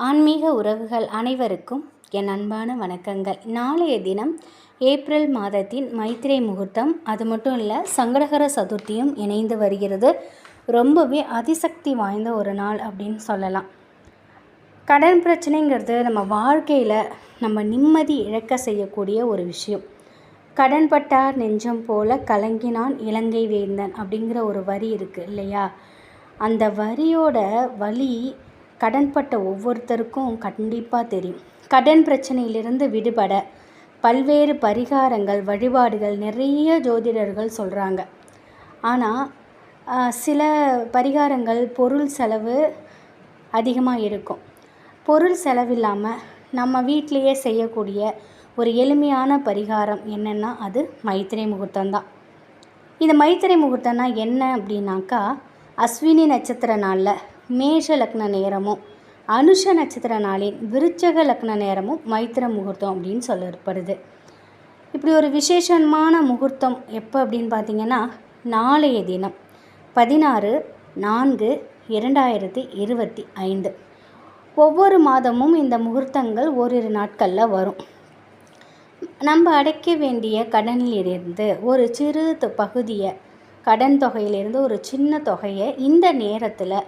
ஆன்மீக உறவுகள் அனைவருக்கும் என் அன்பான வணக்கங்கள். நாளைய தினம் ஏப்ரல் மாதத்தின் மைத்திரை முகூர்த்தம். அது மட்டும் இல்லை, சங்கடகர சதுர்த்தியும் இணைந்து வருகிறது. ரொம்பவே அதிசக்தி வாய்ந்த ஒரு நாள் அப்படின்னு சொல்லலாம். கடன் பிரச்சனைங்கிறது நம்ம வாழ்க்கையில் நம்ம நிம்மதி இழக்க செய்யக்கூடிய ஒரு விஷயம். கடன்பட்டார் நெஞ்சம் போல கலங்கினான் இலங்கை வேந்தன் அப்படிங்கிற ஒரு வரி இருக்குது இல்லையா? அந்த வரியோட வலி கடன்பட்ட ஒவ்வொருத்தருக்கும் கண்டிப்பாக தெரியும். கடன் பிரச்சனையிலிருந்து விடுபட பல்வேறு பரிகாரங்கள், வழிபாடுகள் நிறைய ஜோதிடர்கள் சொல்கிறாங்க. ஆனால் சில பரிகாரங்கள் பொருள் செலவு அதிகமாக இருக்கும். பொருள் செலவில்லாமல் நம்ம வீட்டிலையே செய்யக்கூடிய ஒரு எளிமையான பரிகாரம் என்னென்னா அது மைத்திரை முகூர்த்தம்தான். இந்த மைத்திரை முகூர்த்தம்னா என்ன அப்படின்னாக்கா, அஸ்வினி நட்சத்திர நாளில் மேஷ லக்ன நேரமும் அனுஷ நட்சத்திர நாளின் விருச்சக லக்ன நேரமும் மைத்திர முகூர்த்தம் அப்படின்னு சொல்லப்படுது. இப்படி ஒரு விசேஷமான முகூர்த்தம் எப்போ அப்படின்னு பார்த்திங்கன்னா, நாளைய தினம் 16/4/2025. ஒவ்வொரு மாதமும் இந்த முகூர்த்தங்கள் ஓரிரு நாட்களில் வரும். நம்ம அடைக்க வேண்டிய கடனில் இருந்து ஒரு சிறு பகுதியை, கடன் தொகையிலிருந்து ஒரு சின்ன தொகையை இந்த நேரத்தில்,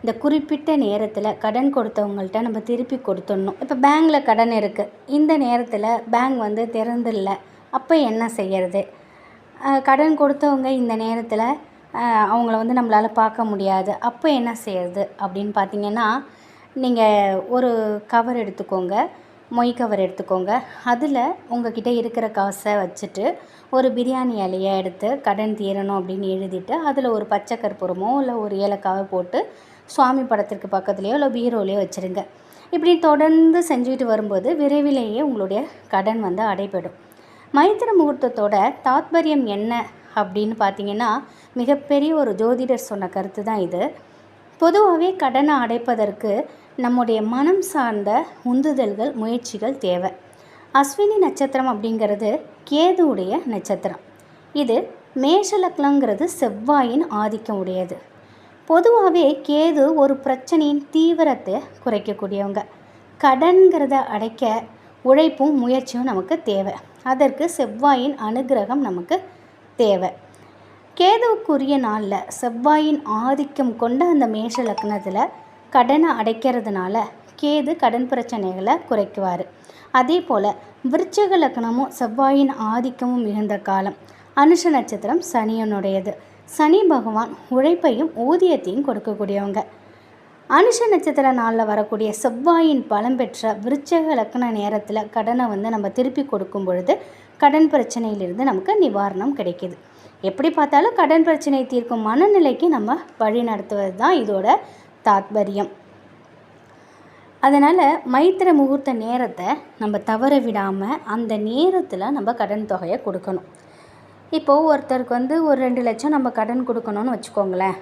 இந்த குறிப்பிட்ட நேரத்தில் கடன் கொடுத்தவங்கள்ட்ட நம்ம திருப்பி கொடுத்துடணும். இப்போ பேங்கில் கடன் இருக்குது, இந்த நேரத்தில் பேங்க் திறந்தில்லை, அப்போ என்ன செய்யறது? கடன் கொடுத்தவங்க இந்த நேரத்தில் அவங்கள நம்மளால் பார்க்க முடியாது, அப்போ என்ன செய்யறது அப்படின்னு பார்த்திங்கன்னா, நீங்கள் ஒரு கவர் எடுத்துக்கோங்க, மொய் கவர் எடுத்துக்கோங்க. அதில் உங்கள்கிட்ட இருக்கிற காசை வச்சுட்டு ஒரு பிரியாணி இலையை எடுத்து கடன் தீரணும் அப்படின்னு எழுதிட்டு, அதில் ஒரு பச்சை கற்பூரமோ இல்லை ஒரு ஏலக்காவை போட்டு சுவாமி படத்திற்கு பக்கத்துலேயோ இல்லை பீரோலையோ வச்சுருங்க. இப்படி தொடர்ந்து செஞ்சுக்கிட்டு வரும்போது விரைவிலேயே உங்களுடைய கடன் அடைபடும். மைத்திர முகூர்த்தத்தோட தாத்பரியம் என்ன அப்படின்னு பார்த்திங்கன்னா, மிகப்பெரிய ஒரு ஜோதிடர் சொன்ன கருத்து தான் இது. பொதுவாகவே கடனை அடைப்பதற்கு நம்முடைய மனம் சார்ந்த உந்துதல்கள், முயற்சிகள் தேவை. அஸ்வினி நட்சத்திரம் அப்படிங்கிறது கேதுவுடைய நட்சத்திரம். இது மேஷ லக்னங்கிறது செவ்வாயின் ஆதிக்கம் உடையது. பொதுவாகவே கேது ஒரு பிரச்சனையின் தீவிரத்தை குறைக்கக்கூடியவங்க. கடன்கிறத அடைக்க உழைப்பும் முயற்சியும் நமக்கு தேவை. அதற்கு செவ்வாயின் அனுகிரகம் நமக்கு தேவை. கேதுவுக்குரிய நாளில் செவ்வாயின் ஆதிக்கம் கொண்ட அந்த மேஷ லக்னத்தில் கடனை அடைக்கிறதுனால கேது கடன் பிரச்சனைகளை குறைக்குவார். அதே போல் விருச்சிக லக்னமும் செவ்வாயின் ஆதிக்கமும் மிகுந்த காலம். அனுஷ நட்சத்திரம் சனியனுடையது. சனி பகவான் உழைப்பையும் ஊதியத்தையும் கொடுக்கக்கூடியவங்க. அனுஷ நட்சத்திர நாளில் வரக்கூடிய செவ்வாயின் பலம் பெற்ற விருச்சிக லக்ன நேரத்தில் கடனை நம்ம திருப்பி கொடுக்கும் பொழுது கடன் பிரச்சனையிலிருந்து நமக்கு நிவாரணம் கிடைக்கிது. எப்படி பார்த்தாலும் கடன் பிரச்சனை தீர்க்கும் மனநிலைக்கு நம்ம வழி நடத்துவது தான் இதோட தாத்பரியம். அதனால் மைத்திர முகூர்த்த நேரத்தை நம்ம தவற விடாமல் அந்த நேரத்தில் நம்ம கடன் தொகையை கொடுக்கணும். இப்போது ஒருத்தருக்கு ஒரு 2 லட்சம் நம்ம கடன் கொடுக்கணும்னு வச்சுக்கோங்களேன்.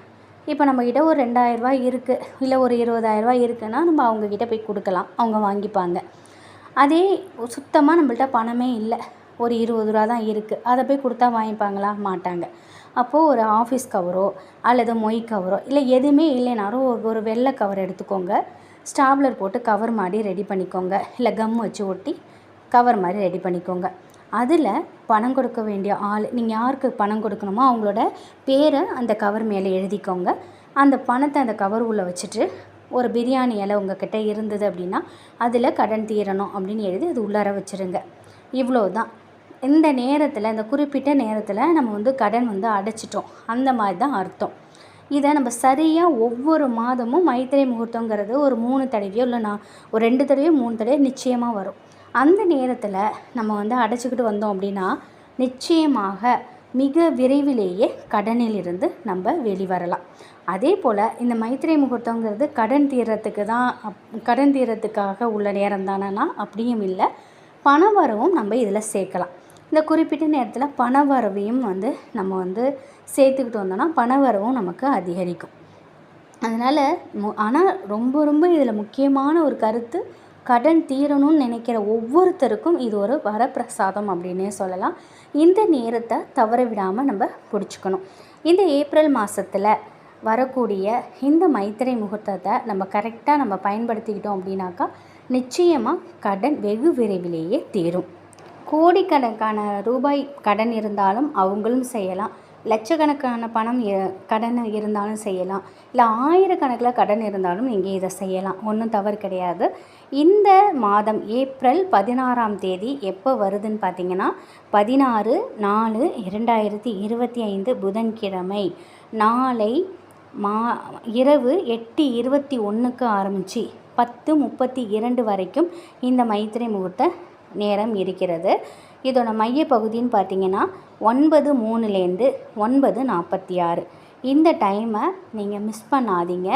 இப்போ நம்மக்கிட்ட ஒரு 2000 ரூபாய் இருக்குது, இல்லை ஒரு 20,000 ரூபாய் இருக்குன்னா நம்ம அவங்கக்கிட்ட போய் கொடுக்கலாம், அவங்க வாங்கிப்பாங்க. அதே சுத்தமாக நம்மள்ட்ட பணமே இல்லை, ஒரு 20 ரூபா தான் இருக்குது, அதை போய் கொடுத்தா வாங்கிப்பாங்களா? மாட்டாங்க. அப்போது ஒரு ஆஃபீஸ் கவரோ அல்லது மொய் கவரோ இல்லை எதுவுமே இல்லைனாலும் ஒரு வெள்ளை கவர் எடுத்துக்கோங்க. ஸ்டாப்லர் போட்டு கவர் மாதிரி ரெடி பண்ணிக்கோங்க, இல்லை கம் வச்சு ஒட்டி கவர் மாதிரி ரெடி பண்ணிக்கோங்க. அதில் பணம் கொடுக்க வேண்டிய ஆள், நீங்கள் யாருக்கு பணம் கொடுக்கணுமோ அவங்களோட பேரை அந்த கவர் மேலே எழுதிக்கோங்க. அந்த பணத்தை அந்த கவர் உள்ளே வச்சுட்டு ஒரு பிரியாணி இலை உங்கள்கிட்ட இருந்தது அப்படின்னா அதில் கடன் தீரணும் அப்படின்னு எழுதி அது உள்ளார வச்சுருங்க. இவ்வளோ தான். இந்த நேரத்தில், இந்த குறிப்பிட்ட நேரத்தில் நம்ம கடன் அடைச்சிட்டோம், அந்த மாதிரி தான் அர்த்தம். இதை நம்ம சரியாக ஒவ்வொரு மாதமும் மைத்திரை முகூர்த்தங்கிறது ஒரு 3 தடவையோ இல்லை ஒரு 2 தடவையோ 3 தடவையோ நிச்சயமாக வரும். அந்த நேரத்தில் நம்ம அடைச்சிக்கிட்டு வந்தோம் அப்படின்னா நிச்சயமாக மிக விரைவிலேயே கடனிலிருந்து நம்ம வெளிவரலாம். அதே போல் இந்த மைத்திரை முகூர்த்தங்கிறது கடன் தீரத்துக்காக உள்ள நேரம் தானேனா அப்படியும் இல்லை, பண வரவும் நம்ம இதில் சேர்க்கலாம். இந்த குறிப்பிட்ட நேரத்தில் பண வரவையும் நம்ம சேர்த்துக்கிட்டு வந்தோம்னா பண வரவும் நமக்கு அதிகரிக்கும். அதனால் ஆனால் ரொம்ப இதில் முக்கியமான ஒரு கருத்து, கடன் தீரணும்னு நினைக்கிற ஒவ்வொருத்தருக்கும் இது ஒரு வரப்பிரசாதம் அப்படின்னே சொல்லலாம். இந்த நேரத்தை தவற விடாமல் நம்ம பிடிச்சிக்கணும். இந்த ஏப்ரல் மாதத்தில் வரக்கூடிய இந்த மைத்திரை முகூர்த்தத்தை நம்ம கரெக்டாக நம்ம பயன்படுத்திக்கிட்டோம் அப்படின்னாக்கா நிச்சயமாக கடன் வெகு விரைவிலேயே தீரும். கோடிக்கணக்கான ரூபாய் கடன் இருந்தாலும் அவங்களும் செய்யலாம், லட்சக்கணக்கான பணம் கடன் இருந்தாலும் செய்யலாம், இல்லை ஆயிரக்கணக்கில் கடன் இருந்தாலும் நீங்கள் இதை செய்யலாம், ஒன்றும் தவறு கிடையாது. இந்த மாதம் ஏப்ரல் 16ஆம் தேதி எப்போ வருதுன்னு பார்த்தீங்கன்னா 16/4/2025 புதன்கிழமை நாளை இரவு 8:21க்கு ஆரம்பித்து 10:32 வரைக்கும் இந்த மைத்திரை முகூர்த்த நேரம் இருக்கிறது. இதோட மைய பகுதின்னு பார்த்தீங்கன்னா 9:03லேருந்து 9:46. இந்த டைமை நீங்கள் மிஸ் பண்ணாதீங்க.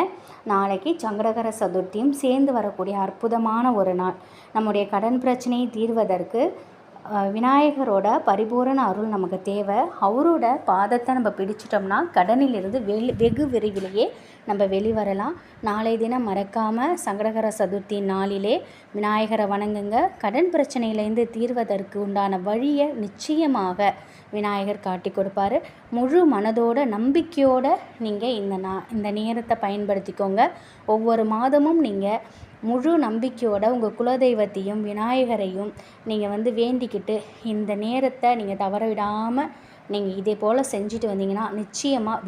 நாளைக்கு சங்கடகர சதுர்த்தியும் சேர்ந்து வரக்கூடிய அற்புதமான ஒரு நாள். நம்முடைய கடன் பிரச்சனையை தீர்வதற்கு விநாயகரோட பரிபூரண அருள் நமக்கு தேவை. அவரோட பாதத்தை நம்ம பிடிச்சிட்டோம்னா கடனிலிருந்து வெகு விரைவிலேயே நம்ம வெளிவரலாம். நாளை தினம் மறக்காமல் சங்கடகர சதுர்த்தி நாளிலே விநாயகரை வணங்குங்க. கடன் பிரச்சனையிலேருந்து தீர்வதற்கு உண்டான வழியை நிச்சயமாக விநாயகர் காட்டி கொடுப்பாரு. முழு மனதோட நம்பிக்கையோடு நீங்கள் இந்த நேரத்தை பயன்படுத்திக்கோங்க. ஒவ்வொரு மாதமும் நீங்கள் முழு நம்பிக்கையோட உங்கள் குலதெய்வத்தையும் விநாயகரையும் நீங்கள் வேண்டிக்கிட்டு இந்த நேரத்தை நீங்கள் தவற விடாமல் நீங்கள் இதே போல் செஞ்சுட்டு வந்தீங்கன்னா நிச்சயமாக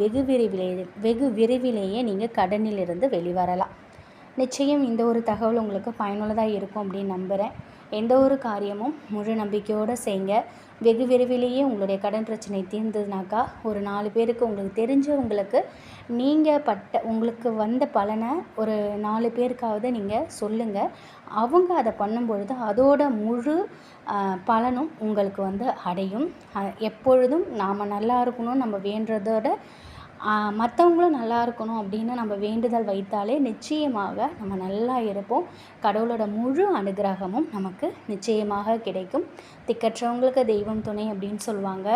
வெகு விரைவிலேயே நீங்கள் கடனிலிருந்து வெளிவரலாம். நிச்சயம் இந்த ஒரு தகவல் உங்களுக்கு பயனுள்ளதாக இருக்கும் அப்படின்னு நம்புகிறேன். எந்த ஒரு காரியமும் முழு நம்பிக்கையோடு செய்யுங்க. வெகு விரைவிலேயே உங்களுடைய கடன் பிரச்சனை தீர்ந்ததுனாக்கா ஒரு 4 பேருக்கு உங்களுக்கு தெரிஞ்சவங்களுக்கு உங்களுக்கு வந்த பலனை ஒரு 4 பேருக்காவது நீங்கள் சொல்லுங்கள். அவங்க அதை பண்ணும்பொழுது அதோட முழு பலனும் உங்களுக்கு அடையும். எப்பொழுதும் நாம் நல்லா இருக்கணும்னு நம்ம வேண்டுறதோட மற்றவங்களும் நல்லா இருக்கணும் அப்படின்னு நம்ம வேண்டுதல் வைத்தாலே நிச்சயமாக நம்ம நல்லா இருப்போம். கடவுளோட முழு அனுகிரகமும் நமக்கு நிச்சயமாக கிடைக்கும். திக்கற்றவங்களுக்கு தெய்வம் துணை அப்படின்னு சொல்லுவாங்க.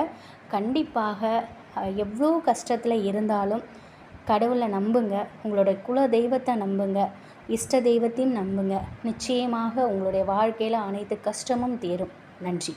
கண்டிப்பாக எவ்வளோ கஷ்டத்தில் இருந்தாலும் கடவுளை நம்புங்க, உங்களோட குல தெய்வத்தை நம்புங்க, இஷ்ட தெய்வத்தையும் நம்புங்க. நிச்சயமாக உங்களுடைய வாழ்க்கையில் அனைத்து கஷ்டமும் தீரும். நன்றி.